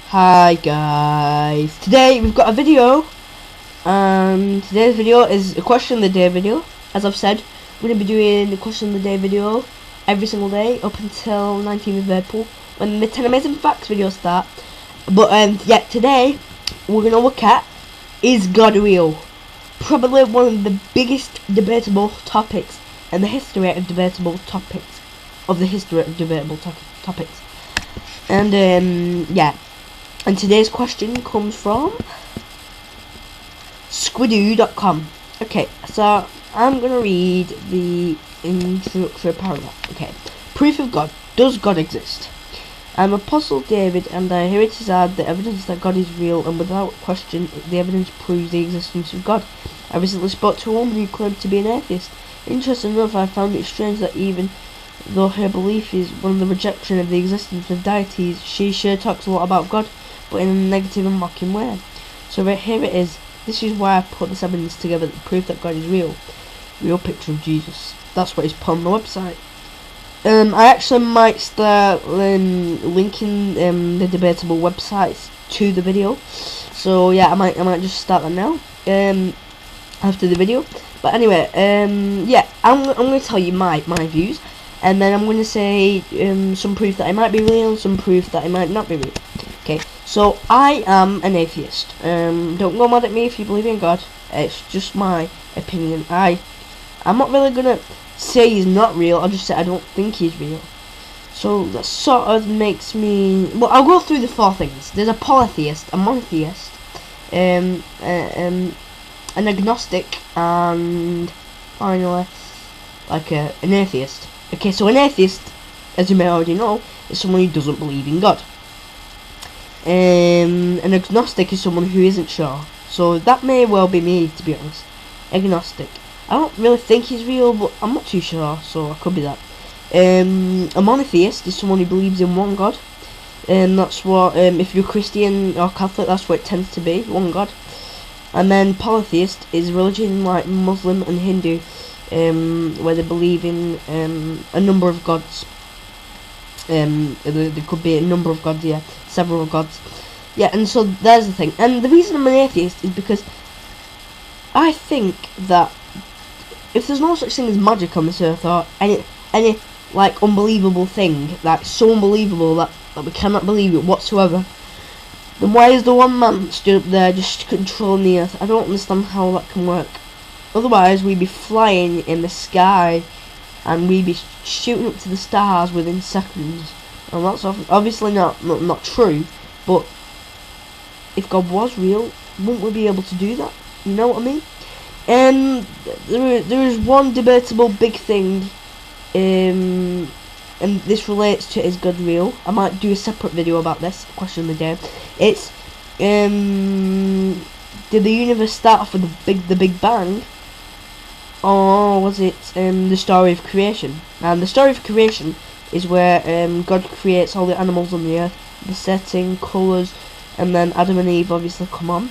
Hi guys, today we've got a video, and today's video is a question of the day video. As I've said, we're going to be doing the question of the day video every single day up until 19th of April when the 10 amazing facts videos start. But yeah, today we're going to look at, is God real? Probably one of the biggest debatable topics in the history of debatable topics, topics. And yeah. And today's question comes from squidoo.com. Okay, so I'm gonna read the introductory paragraph. Okay, proof of God. Does God exist? I'm Apostle David, and I here it is add the evidence that God is real, and without question, the evidence proves the existence of God. I recently spoke to a woman who claimed to be an atheist. Interesting enough, I found it strange that even though her belief is one of the rejection of the existence of deities, she sure talks a lot about God, but in a negative and mocking way. So right here it is. This is why I put this evidence together to prove that God is real. Real picture of Jesus. That's what he's put on the website. I actually might start linking the debatable websites to the video. So yeah, I might just start that now. After the video. But anyway, yeah, I'm gonna tell you my views, and then I'm gonna say some proof that it might be real, some proof that it might not be real. Okay, so I am an atheist. Don't go mad at me if you believe in God. It's just my opinion. I'm not really gonna say he's not real. I'll just say I don't think he's real. So that sort of makes me. Well, I'll go through the four things. There's a polytheist, a monotheist, an agnostic, and finally, like an atheist. Okay, so an atheist, as you may already know, is someone who doesn't believe in God. An agnostic is someone who isn't sure. So that may well be me, to be honest. Agnostic. I don't really think he's real, but I'm not too sure, so I could be that. A monotheist is someone who believes in one God. And that's what, if you're Christian or Catholic, that's what it tends to be, one God. And then polytheist is religion like Muslim and Hindu, where they believe in a number of gods. There could be a number of gods, yeah, several gods, yeah. And so there's the thing. And the reason I'm an atheist is because I think that if there's no such thing as magic on this earth, or any like unbelievable thing that's so unbelievable that we cannot believe it whatsoever, then why is the one man stood up there just controlling the earth? I don't understand how that can work. Otherwise we'd be flying in the sky and we'd be shooting up to the stars within seconds. And that's obviously not true, but if God was real, wouldn't we be able to do that? You know what I mean? And there is one debatable big thing, and this relates to, is God real? I might do a separate video about this, question of the day. It's, did the universe start off with the Big Bang? Or was it the story of creation? And the story of creation is where God creates all the animals on the earth, the setting, colours, and then Adam and Eve obviously come on.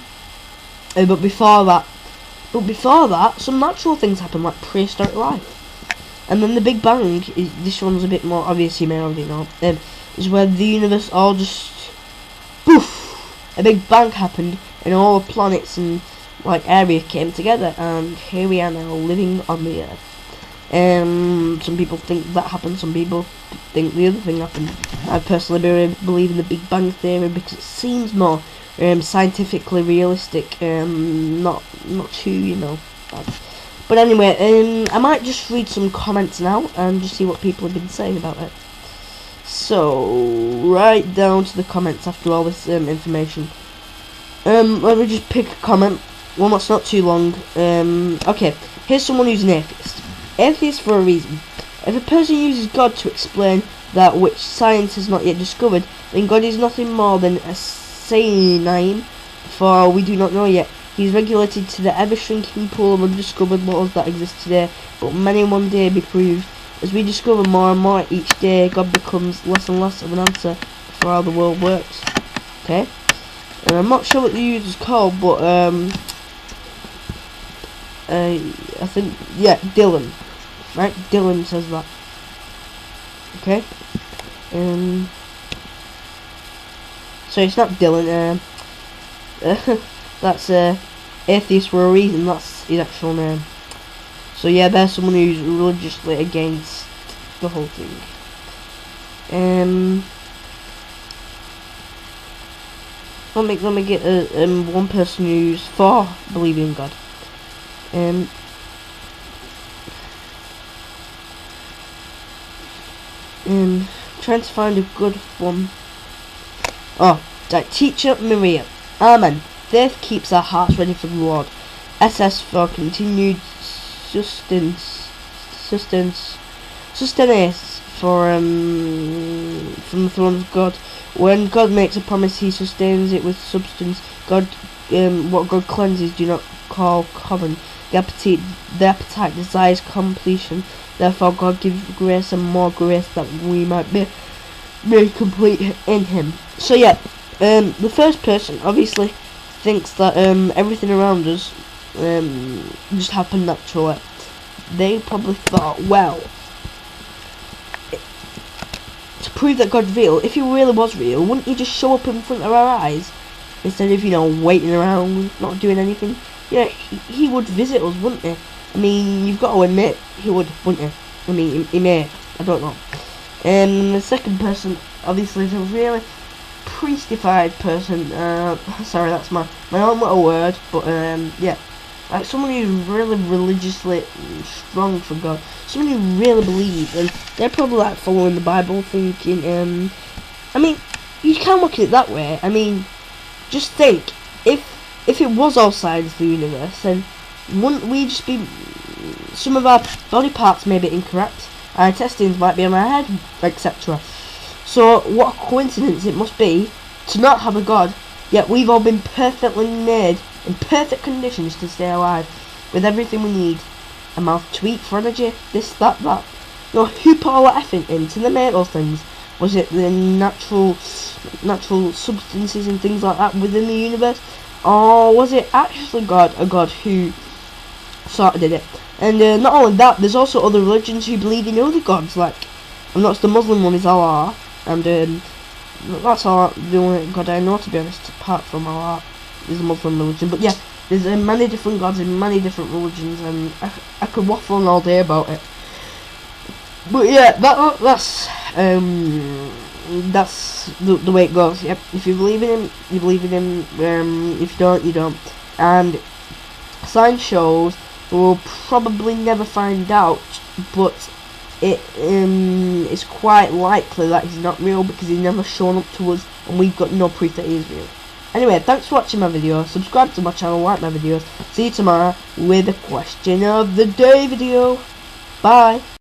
But before that, some natural things happen, like prehistoric life. And then the Big Bang, this one's a bit more obvious, you may already know, is where the universe all just, poof, a Big Bang happened, and all the planets and like area came together, and here we are now living on the earth. Some people think that happened, some people think the other thing happened. I personally believe in the Big Bang theory because it seems more scientifically realistic, not too, you know, bad. But anyway, I might just read some comments now and just see what people have been saying about it. So right down to the comments after all this information. Let me just pick a comment. One that's not too long. Okay, here's someone who's an atheist. Atheist for a reason. If a person uses God to explain that which science has not yet discovered, then God is nothing more than a saying, for we do not know yet. He is regulated to the ever-shrinking pool of undiscovered laws that exist today, but many one day be proved. As we discover more and more each day, God becomes less and less of an answer for how the world works. Okay? And I'm not sure what the user's called, but I think, yeah, Dylan. Right? Dylan says that. Okay? So it's not Dylan. That's atheist for a reason. That's his actual name. So yeah, there's someone who's religiously against the whole thing. Let me get one person who's for believing in God. Trying to find a good one. Oh, like Teacher Maria. Amen. Faith keeps our hearts ready for the Lord. SS for continued sustenance for from the throne of God. When God makes a promise, He sustains it with substance. What God cleanses, do not call common. The appetite desires completion. Therefore, God gives grace and more grace that we might be made complete in Him. So yeah, the first person obviously thinks that everything around us just happened naturally. They probably thought, well, to prove that God's real, if He really was real, wouldn't He just show up in front of our eyes instead of, you know, waiting around, not doing anything? Yeah, he would visit us, wouldn't He? I mean, you've got to admit, He would, wouldn't He? I mean, he may, I don't know. The second person, obviously, is a really priestified person. Sorry, that's my own little word, but yeah, like someone who's really religiously strong for God, someone who really believes, and they're probably like following the Bible, thinking, I mean, you can look at it that way. I mean, just think, if it was all sides of the universe, then wouldn't we just be, some of our body parts may be incorrect, our intestines might be on our head, etc. So what a coincidence it must be to not have a God, yet we've all been perfectly made in perfect conditions to stay alive, with everything we need, a mouth to eat for energy, this, that. You know, who put all that effort in to make those things? Was it the natural substances and things like that within the universe, or was it actually God, a God who sort of did it? And not only that, there's also other religions who believe in other gods, like, and that's the Muslim one is Allah, and that's all the only God I know, to be honest, apart from Allah, is the Muslim religion. But yeah, there's many different gods in many different religions, and I could waffle on all day about it. But yeah, that's the way it goes. Yep, if you believe in Him, you believe in Him. If you don't, you don't. And science shows we'll probably never find out, but it is quite likely that He's not real, because He's never shown up to us, and we've got no proof that He is real. Anyway, thanks for watching my video. Subscribe to my channel, like my videos. See you tomorrow with a question of the day video. Bye.